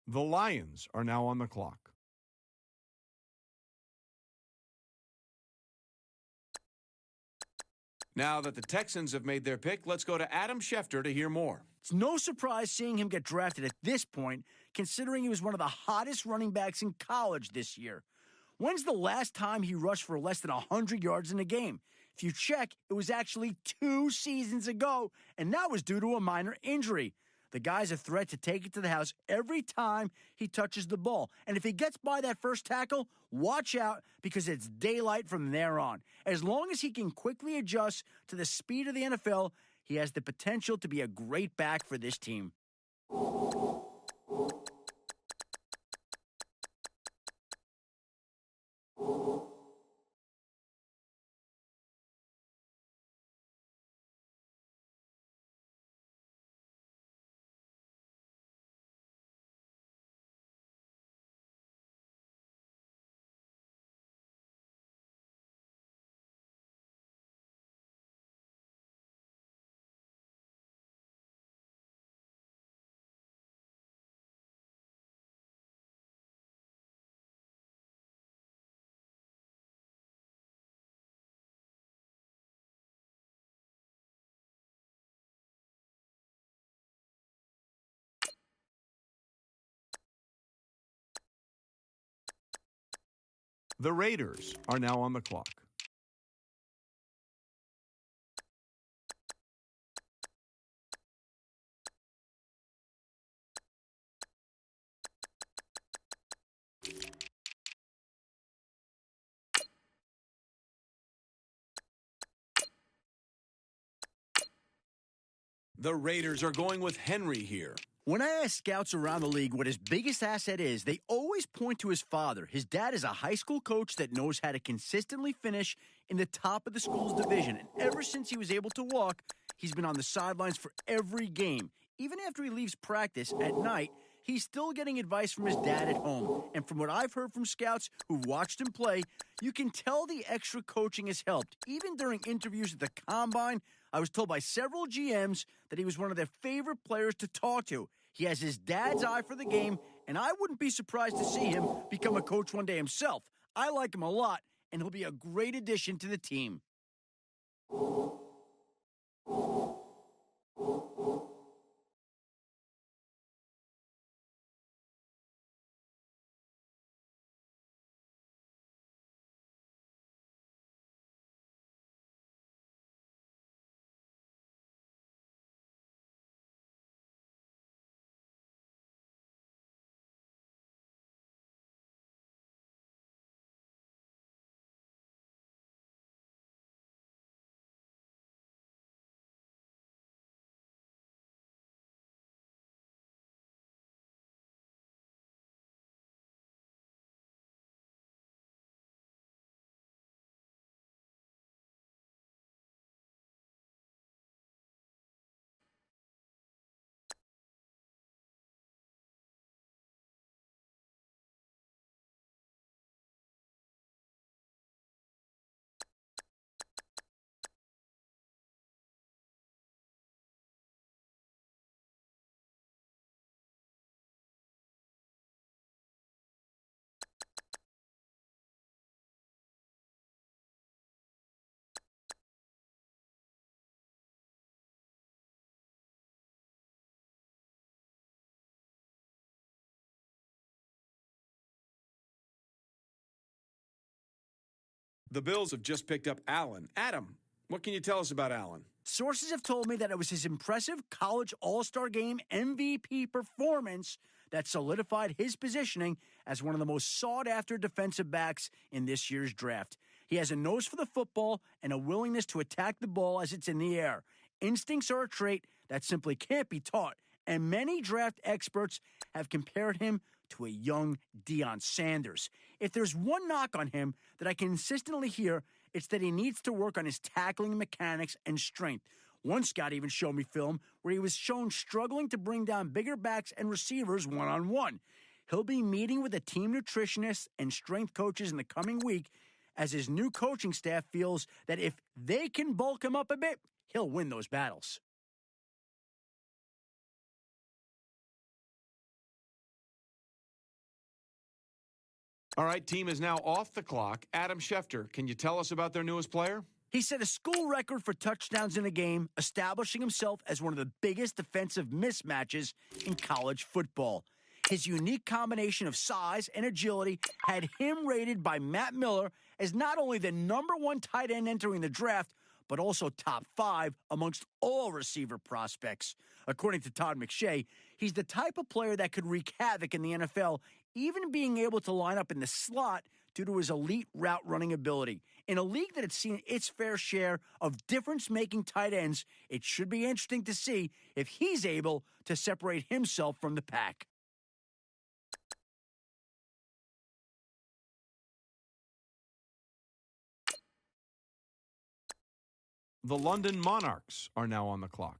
The Lions are now on the clock. Now that the Texans have made their pick, let's go to Adam Schefter to hear more. It's no surprise seeing him get drafted at this point, considering he was one of the hottest running backs in college this year. When's the last time he rushed for less than 100 yards in a game? If you check, it was actually 2 seasons ago, and that was due to a minor injury. The guy's a threat to take it to the house every time he touches the ball. And if he gets by that first tackle, watch out, because it's daylight from there on. As long as he can quickly adjust to the speed of the NFL, he has the potential to be a great back for this team. The Raiders are now on the clock. The Raiders are going with Henry here. When I ask scouts around the league what his biggest asset is, they always point to his father. His dad is a high school coach that knows how to consistently finish in the top of the school's division. And ever since he was able to walk, he's been on the sidelines for every game. Even after he leaves practice at night, he's still getting advice from his dad at home. And from what I've heard from scouts who've watched him play, you can tell the extra coaching has helped. Even during interviews at the Combine, I was told by several GMs that he was one of their favorite players to talk to. He has his dad's eye for the game, and I wouldn't be surprised to see him become a coach one day himself. I like him a lot, and he'll be a great addition to the team. The Bills have just picked up Allen. Adam, what can you tell us about Allen? Sources have told me that it was his impressive college All-Star Game MVP performance that solidified his positioning as one of the most sought-after defensive backs in this year's draft. He has a nose for the football and a willingness to attack the ball as it's in the air. Instincts are a trait that simply can't be taught, and many draft experts have compared him to a young Deion Sanders. If there's one knock on him that I consistently hear, it's that he needs to work on his tackling mechanics and strength. One scout even showed me film where he was shown struggling to bring down bigger backs and receivers one-on-one. He'll be meeting with a team nutritionist and strength coaches in the coming week as his new coaching staff feels that if they can bulk him up a bit, he'll win those battles. All right, team is now off the clock. Adam Schefter, can you tell us about their newest player? He set a school record for touchdowns in a game, establishing himself as one of the biggest defensive mismatches in college football. His unique combination of size and agility had him rated by Matt Miller as not only the #1 tight end entering the draft, but also top 5 amongst all receiver prospects. According to Todd McShay, he's the type of player that could wreak havoc in the NFL, even being able to line up in the slot due to his elite route running ability. In a league that has seen its fair share of difference-making tight ends, it should be interesting to see if he's able to separate himself from the pack. The London Monarchs are now on the clock.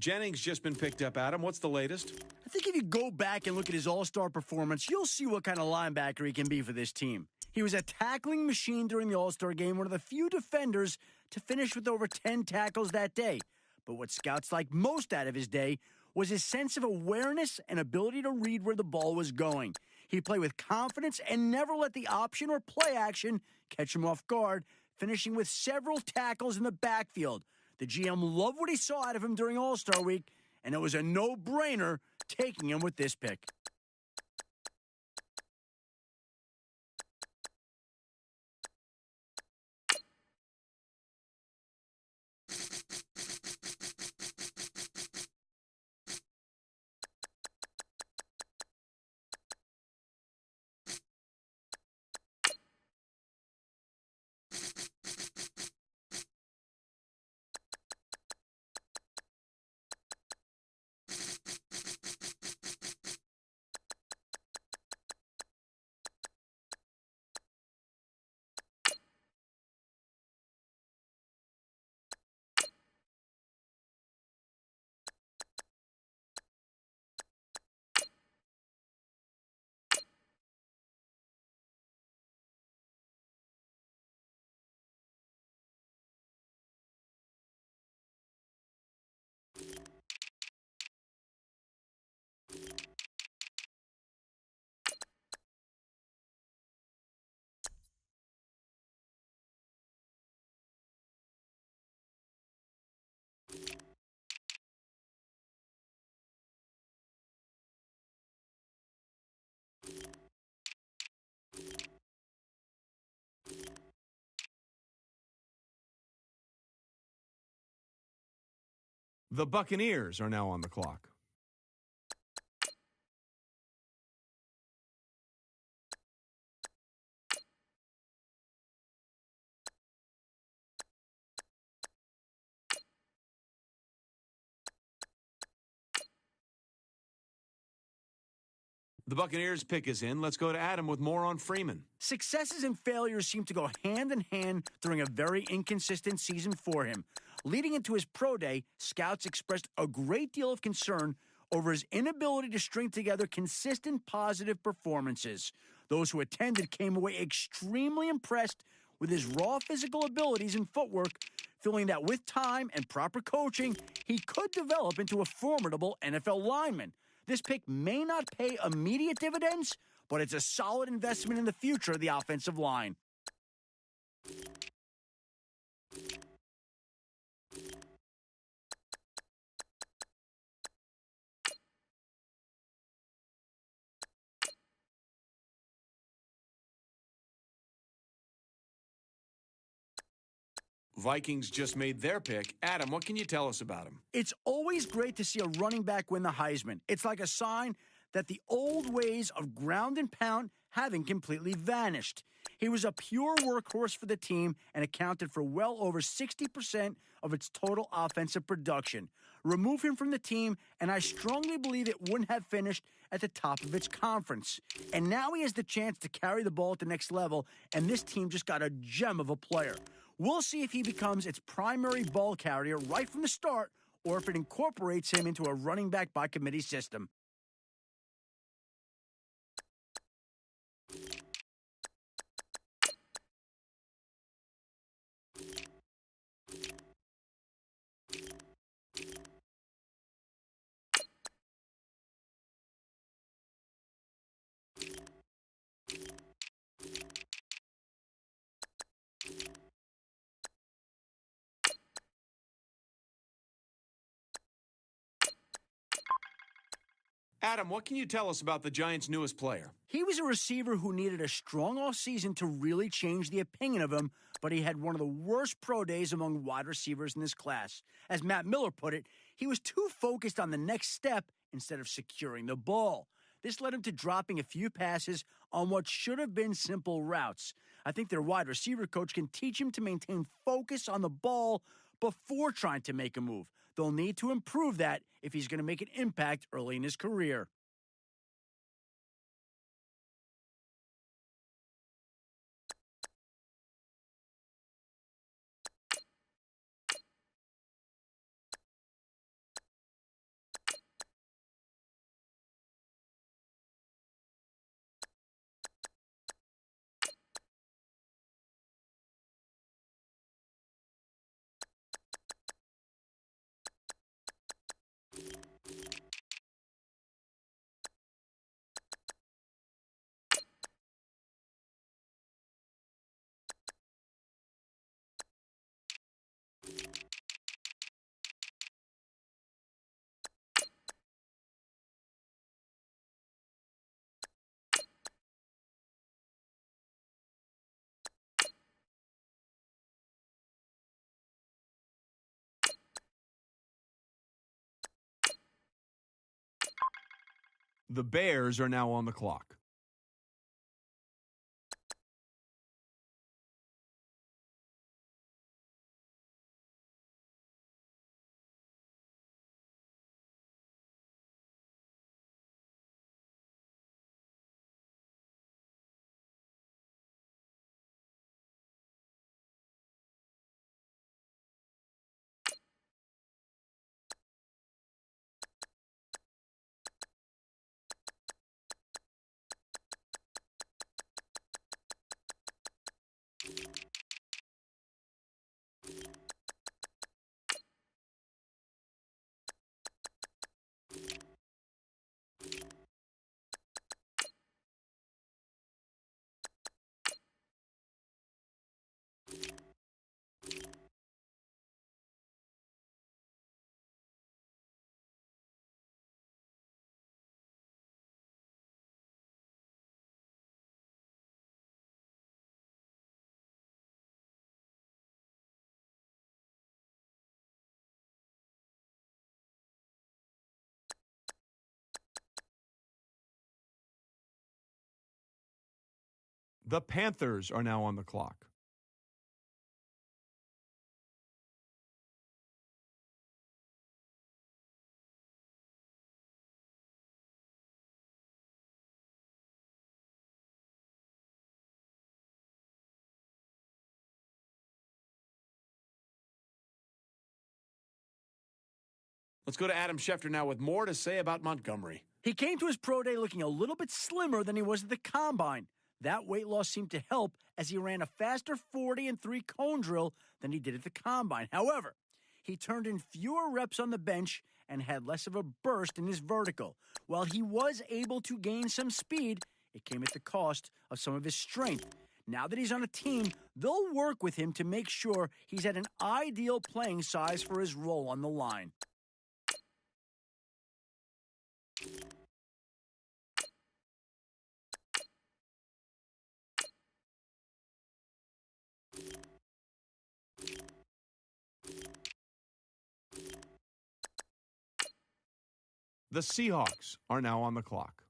Jennings just been picked up, Adam. What's the latest? I think if you go back and look at his all-star performance, you'll see what kind of linebacker he can be for this team. He was a tackling machine during the All-Star game, one of the few defenders to finish with over 10 tackles that day. But what scouts liked most out of his day was his sense of awareness and ability to read where the ball was going. He played with confidence and never let the option or play action catch him off guard, finishing with several tackles in the backfield. The GM loved what he saw out of him during All-Star Week, and it was a no-brainer taking him with this pick. The Buccaneers are now on the clock. The Buccaneers pick is in. Let's go to Adam with more on Freeman. Successes and failures seem to go hand in hand during a very inconsistent season for him. Leading into his pro day, scouts expressed a great deal of concern over his inability to string together consistent positive performances. Those who attended came away extremely impressed with his raw physical abilities and footwork, feeling that with time and proper coaching, he could develop into a formidable NFL lineman. This pick may not pay immediate dividends, but it's a solid investment in the future of the offensive line. Vikings just made their pick. Adam, what can you tell us about him? It's always great to see a running back win the Heisman. It's like a sign that the old ways of ground and pound haven't completely vanished. He was a pure workhorse for the team and accounted for well over 60% of its total offensive production. Remove him from the team, and I strongly believe it wouldn't have finished at the top of its conference. And now he has the chance to carry the ball at the next level, and this team just got a gem of a player. We'll see if he becomes its primary ball carrier right from the start, or if it incorporates him into a running back by committee system. Adam, what can you tell us about the Giants' newest player? He was a receiver who needed a strong offseason to really change the opinion of him, but he had one of the worst pro days among wide receivers in this class. As Matt Miller put it, he was too focused on the next step instead of securing the ball. This led him to dropping a few passes on what should have been simple routes. I think their wide receiver coach can teach him to maintain focus on the ball before trying to make a move. They'll need to improve that if he's going to make an impact early in his career. The Bears are now on the clock. The Panthers are now on the clock. Let's go to Adam Schefter now with more to say about Montgomery. He came to his pro day looking a little bit slimmer than he was at the combine. That weight loss seemed to help as he ran a faster 40 and 3 cone drill than he did at the combine. However, he turned in fewer reps on the bench and had less of a burst in his vertical. While he was able to gain some speed, it came at the cost of some of his strength. Now that he's on a team, they'll work with him to make sure he's at an ideal playing size for his role on the line. The Seahawks are now on the clock.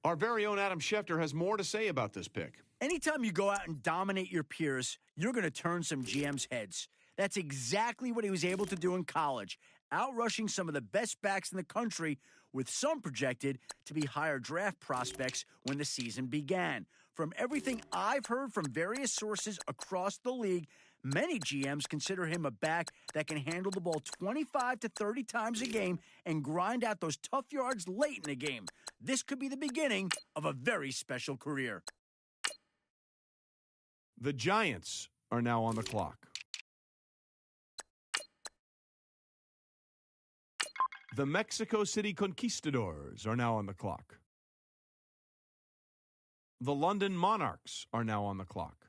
Our very own Adam Schefter has more to say about this pick. Anytime you go out and dominate your peers, you're going to turn some GMs' heads. That's exactly what he was able to do in college, outrushing some of the best backs in the country, with some projected to be higher draft prospects when the season began. From everything I've heard from various sources across the league, many GMs consider him a back that can handle the ball 25 to 30 times a game and grind out those tough yards late in the game. This could be the beginning of a very special career. The Giants are now on the clock. The Mexico City Conquistadors are now on the clock. The London Monarchs are now on the clock.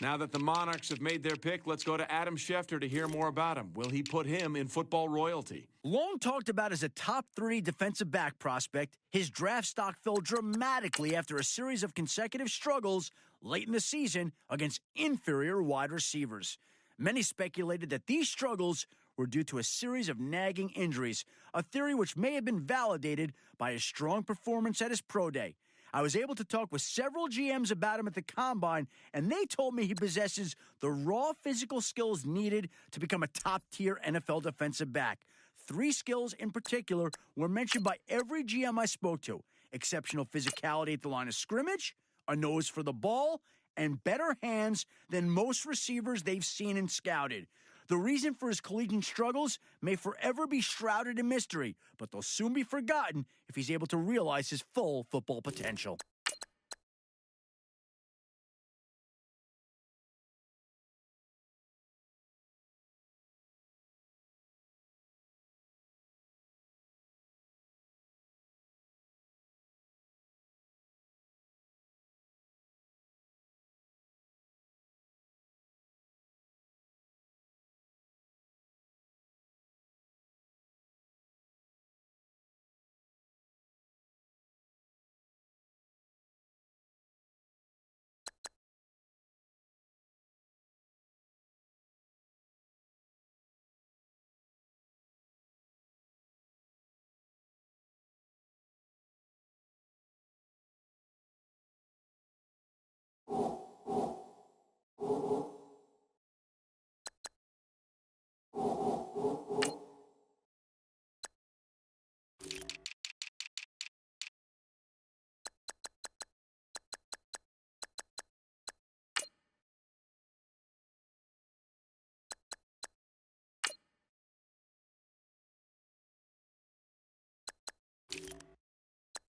Now that the Monarchs have made their pick, let's go to Adam Schefter to hear more about him. Will he put him in football royalty? Long talked about as a top 3 defensive back prospect, his draft stock fell dramatically after a series of consecutive struggles late in the season against inferior wide receivers. Many speculated that these struggles were due to a series of nagging injuries, a theory which may have been validated by his strong performance at his pro day. I was able to talk with several GMs about him at the Combine, and they told me he possesses the raw physical skills needed to become a top-tier NFL defensive back. 3 skills in particular were mentioned by every GM I spoke to: exceptional physicality at the line of scrimmage, a nose for the ball, and better hands than most receivers they've seen and scouted. The reason for his collegiate struggles may forever be shrouded in mystery, but they'll soon be forgotten if he's able to realize his full football potential.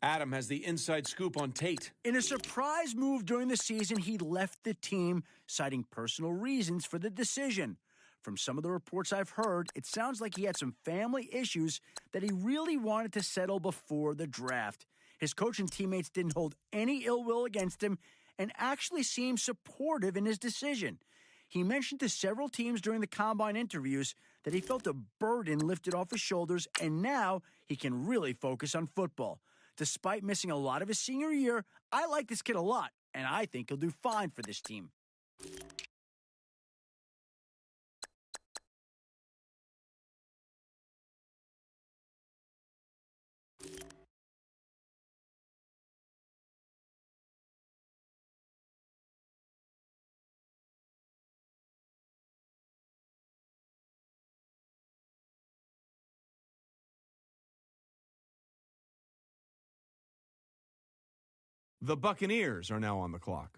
Adam has the inside scoop on Tate. In a surprise move during the season, he left the team, citing personal reasons for the decision. From some of the reports I've heard, it sounds like he had some family issues that he really wanted to settle before the draft. His coach and teammates didn't hold any ill will against him and actually seemed supportive in his decision. He mentioned to several teams during the Combine interviews that he felt a burden lifted off his shoulders, and now he can really focus on football. Despite missing a lot of his senior year, I like this kid a lot, and I think he'll do fine for this team. The Buccaneers are now on the clock.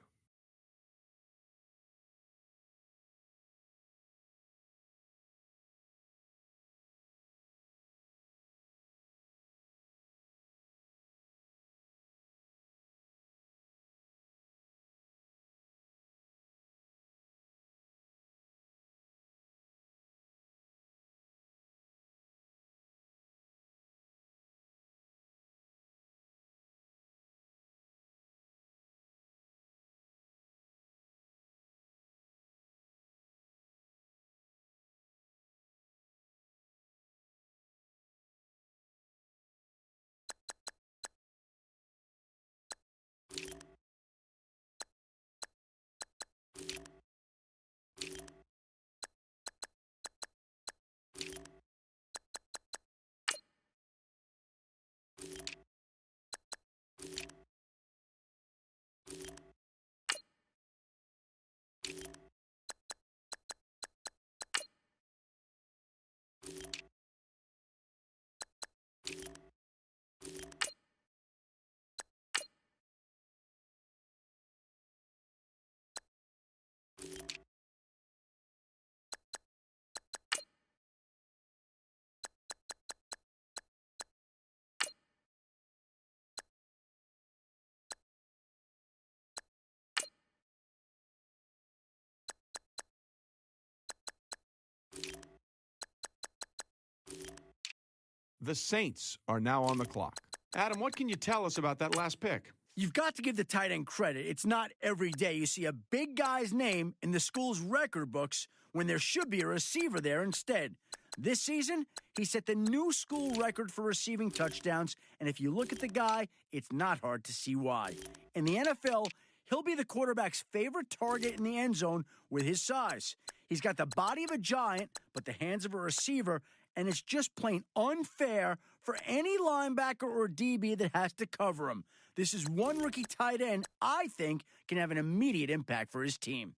The Saints are now on the clock. Adam, what can you tell us about that last pick? You've got to give the tight end credit. It's not every day you see a big guy's name in the school's record books when there should be a receiver there instead. This season, he set the new school record for receiving touchdowns, and if you look at the guy, it's not hard to see why. In the NFL, he'll be the quarterback's favorite target in the end zone with his size. He's got the body of a giant, but the hands of a receiver, and it's just plain unfair for any linebacker or DB that has to cover him. This is one rookie tight end I think can have an immediate impact for his team.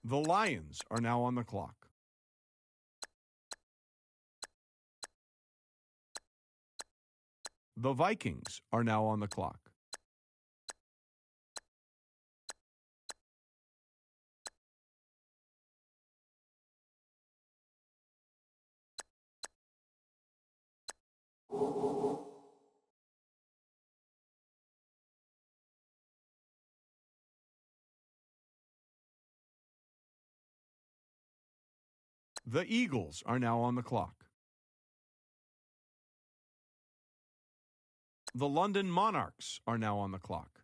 The Lions are now on the clock. The Vikings are now on the clock. The Eagles are now on the clock. The London Monarchs are now on the clock.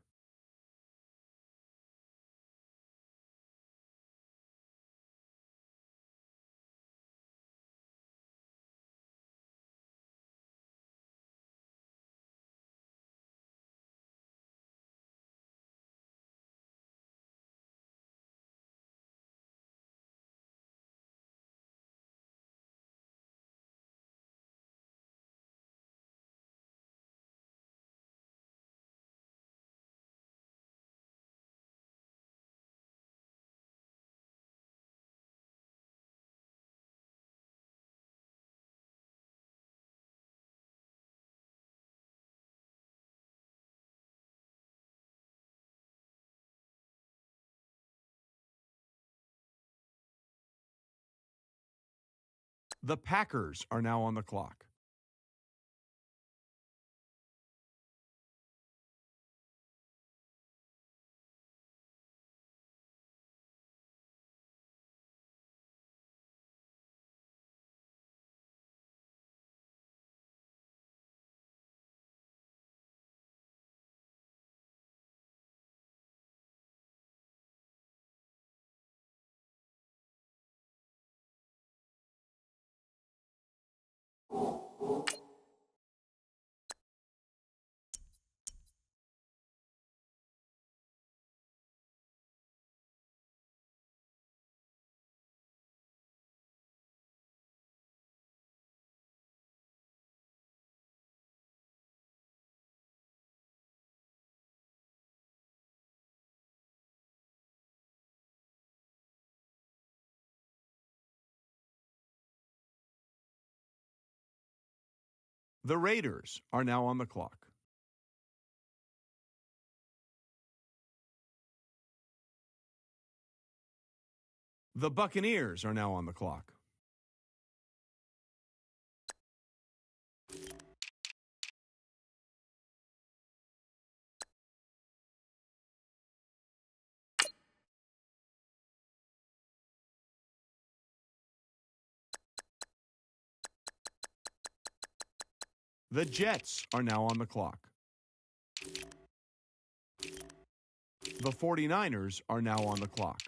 The Packers are now on the clock. The Raiders are now on the clock. The Buccaneers are now on the clock. The Jets are now on the clock. The 49ers are now on the clock.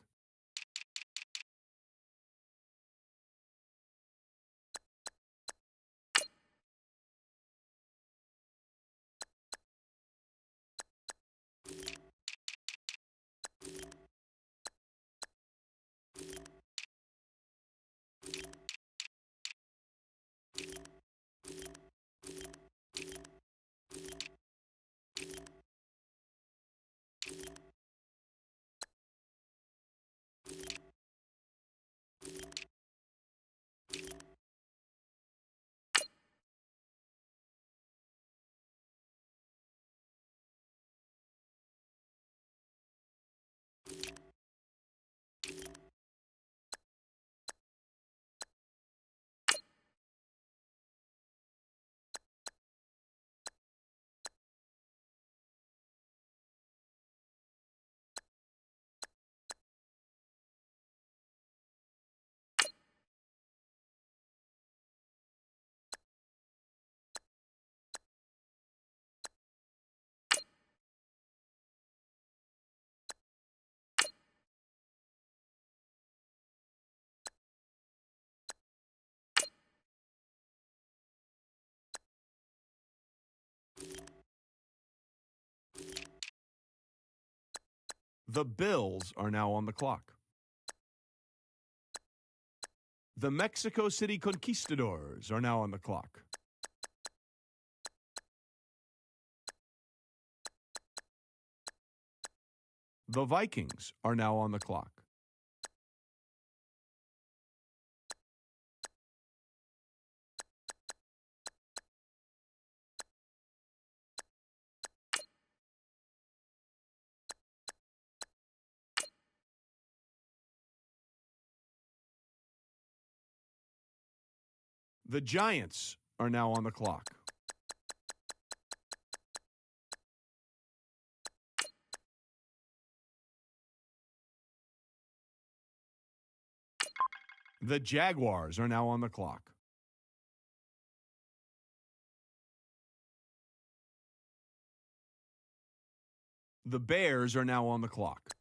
The Bills are now on the clock. The Mexico City Conquistadors are now on the clock. The Vikings are now on the clock. The Giants are now on the clock. The Jaguars are now on the clock. The Bears are now on the clock.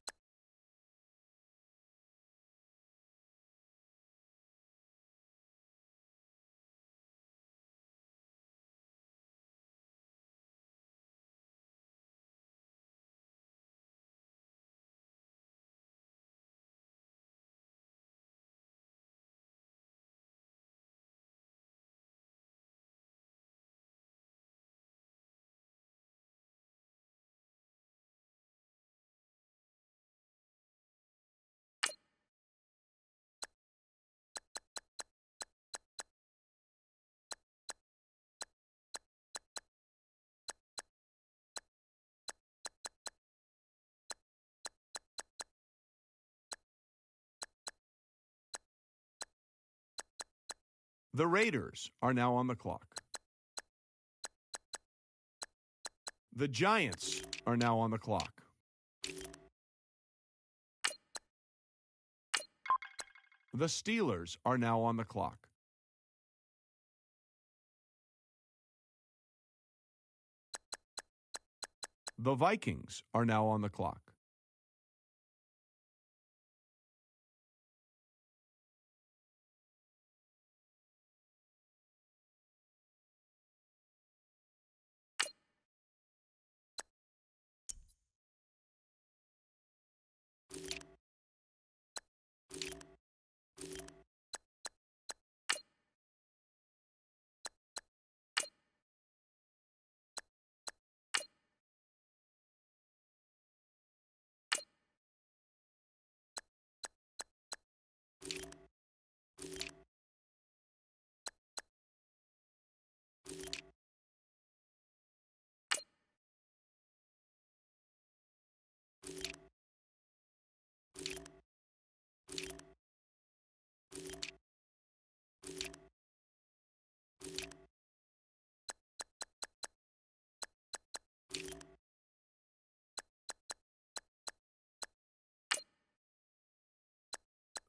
The Raiders are now on the clock. The Giants are now on the clock. The Steelers are now on the clock. The Vikings are now on the clock.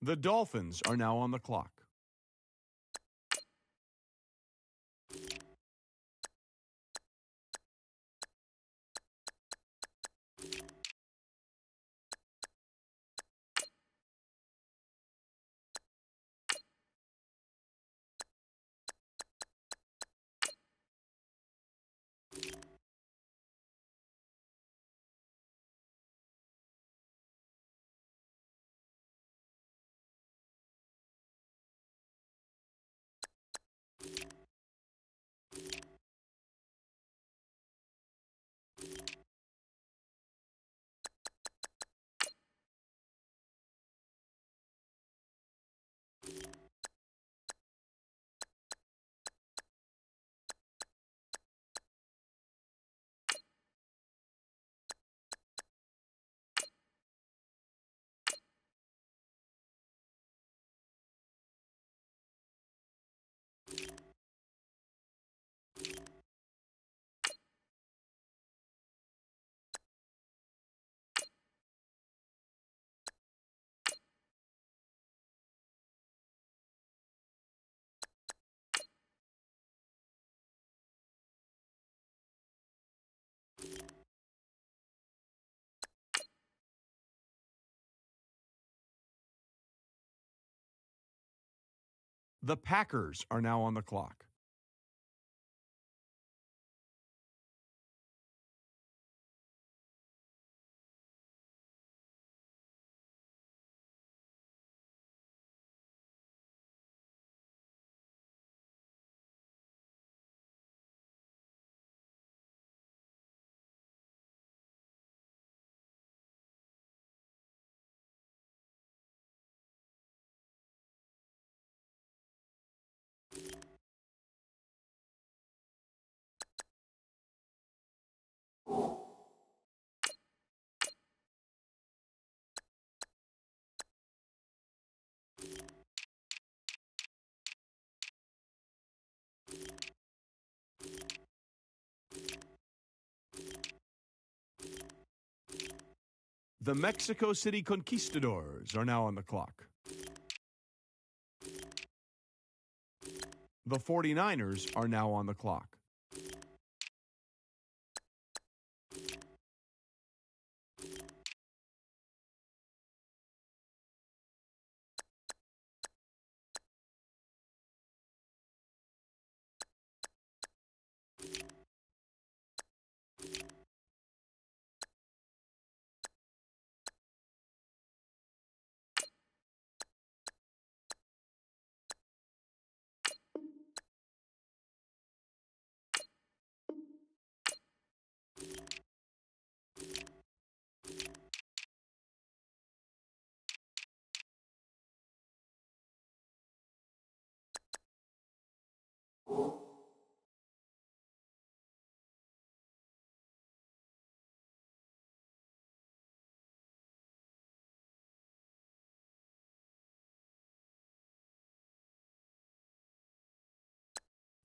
The Dolphins are now on the clock. The Packers are now on the clock. The Mexico City Conquistadors are now on the clock. The 49ers are now on the clock.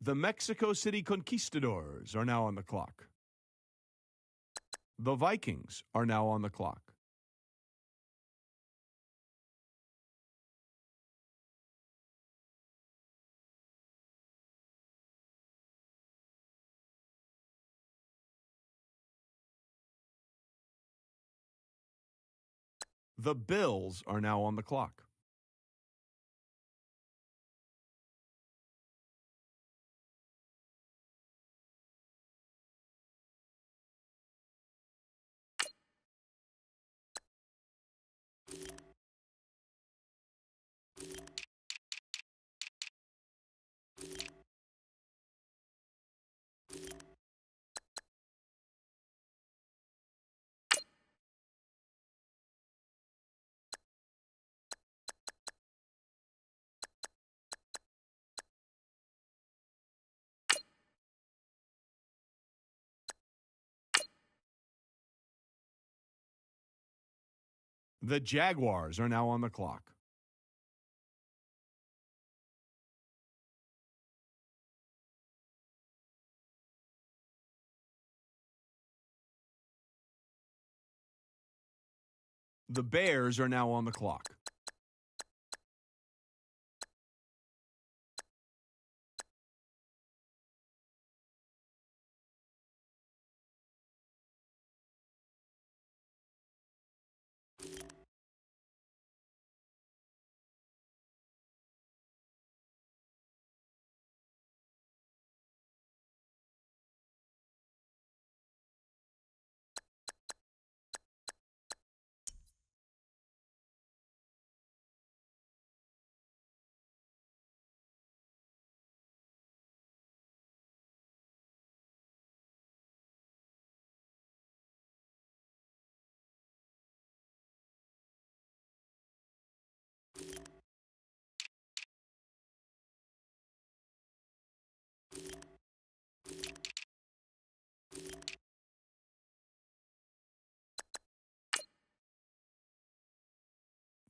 The Mexico City Conquistadors are now on the clock. The Vikings are now on the clock. The Bills are now on the clock. The Jaguars are now on the clock. The Bears are now on the clock.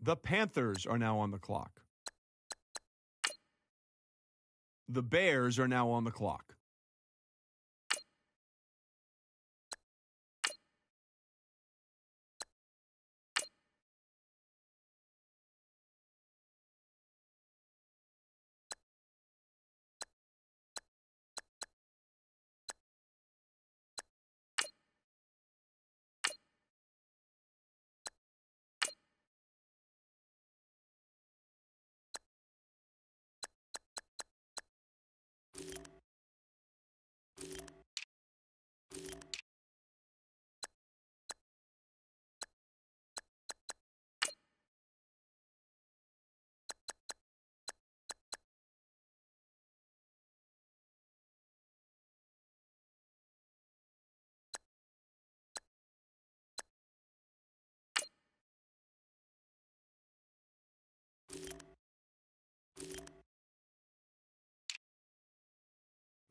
The Panthers are now on the clock. The Bears are now on the clock.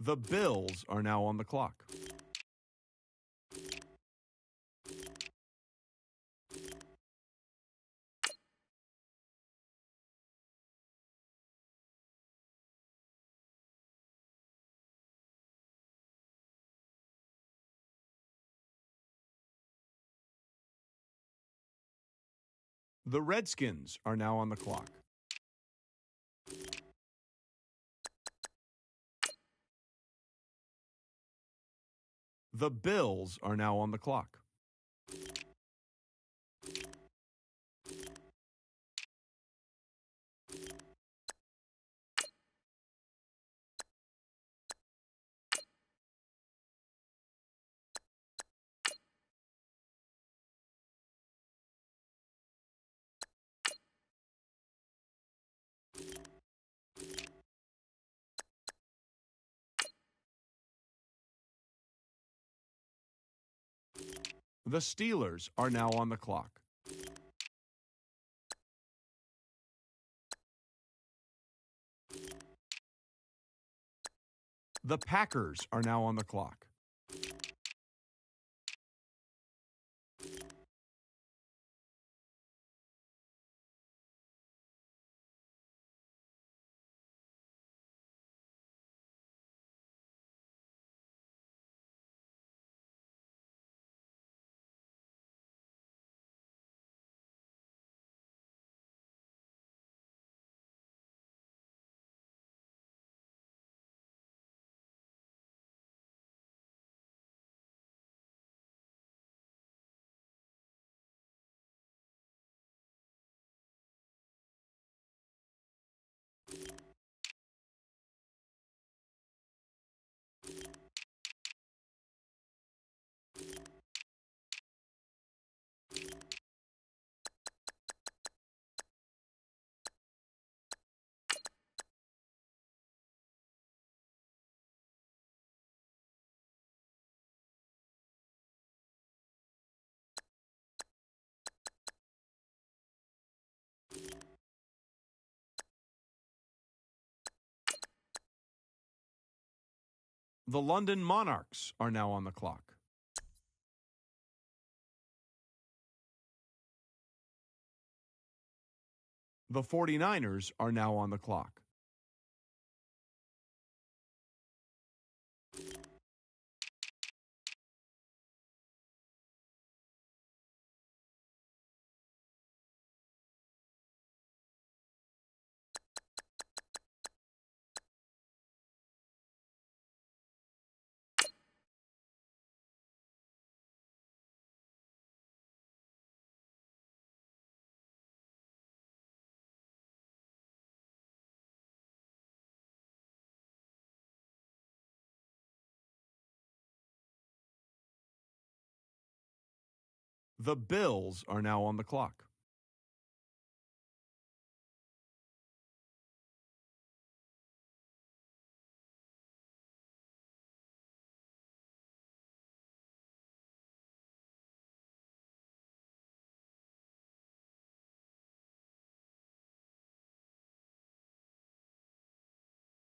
The Bills are now on the clock. The Redskins are now on the clock. The Bills are now on the clock. The Steelers are now on the clock. The Packers are now on the clock. The London Monarchs are now on the clock. The 49ers are now on the clock. The Bills are now on the clock.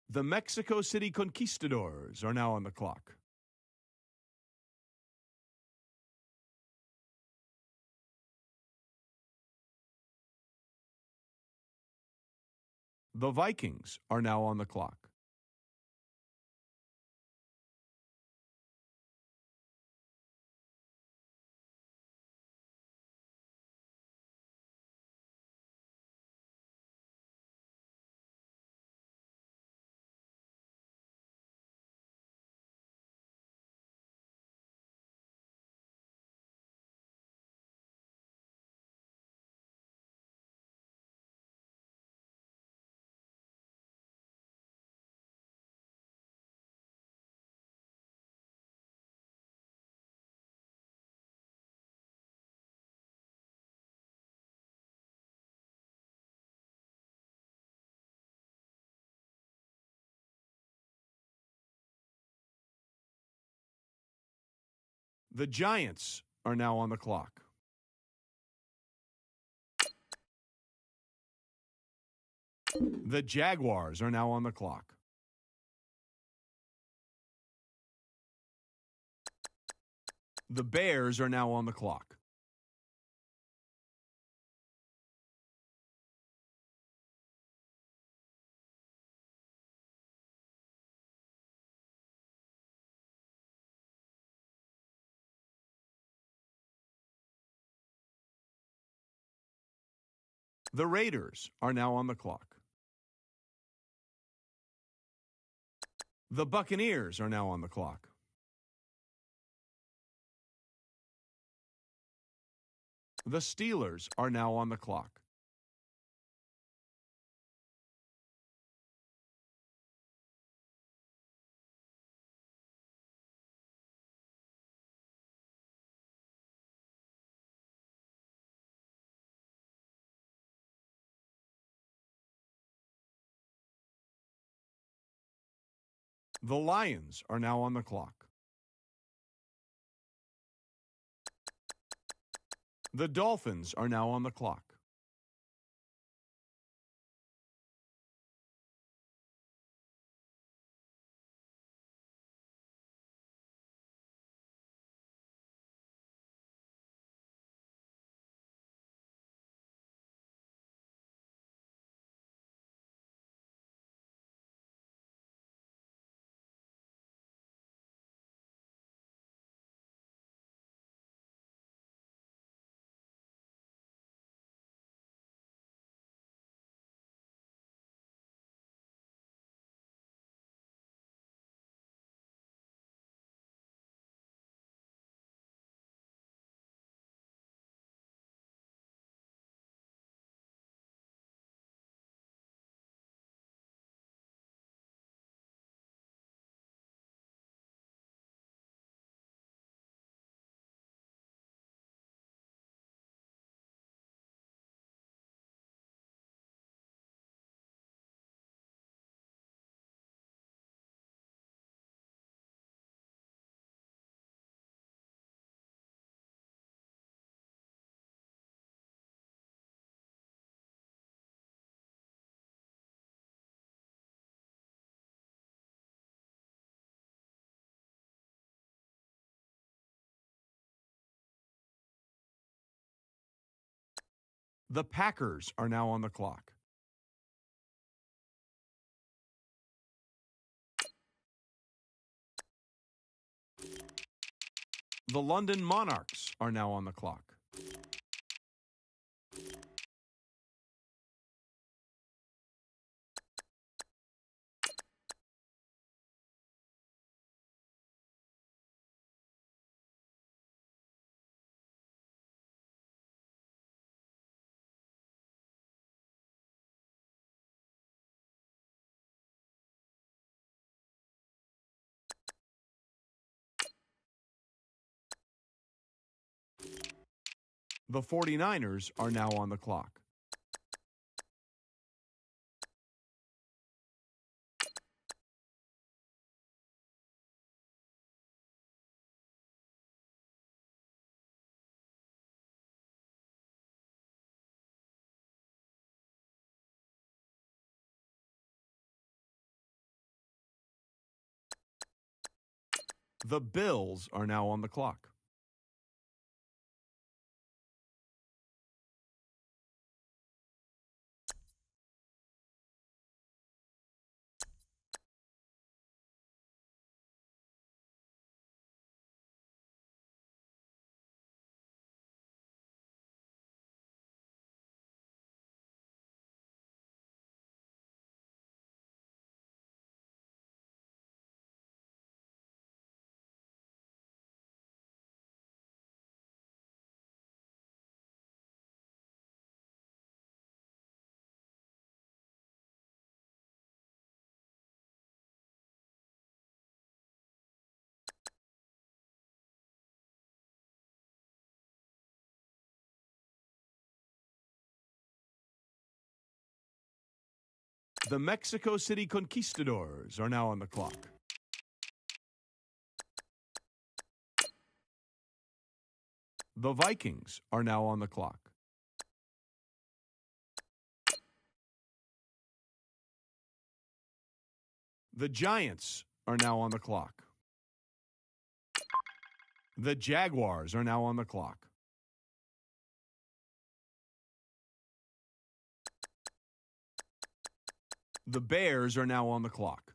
The Mexico City Conquistadors are now on the clock. The Vikings are now on the clock. The Giants are now on the clock. The Jaguars are now on the clock. The Bears are now on the clock. The Raiders are now on the clock. The Buccaneers are now on the clock. The Steelers are now on the clock. The Lions are now on the clock. The Dolphins are now on the clock. The Packers are now on the clock. The London Monarchs are now on the clock. The 49ers are now on the clock. The Bills are now on the clock. The Mexico City Conquistadors are now on the clock. The Vikings are now on the clock. The Giants are now on the clock. The Jaguars are now on the clock. The Bears are now on the clock.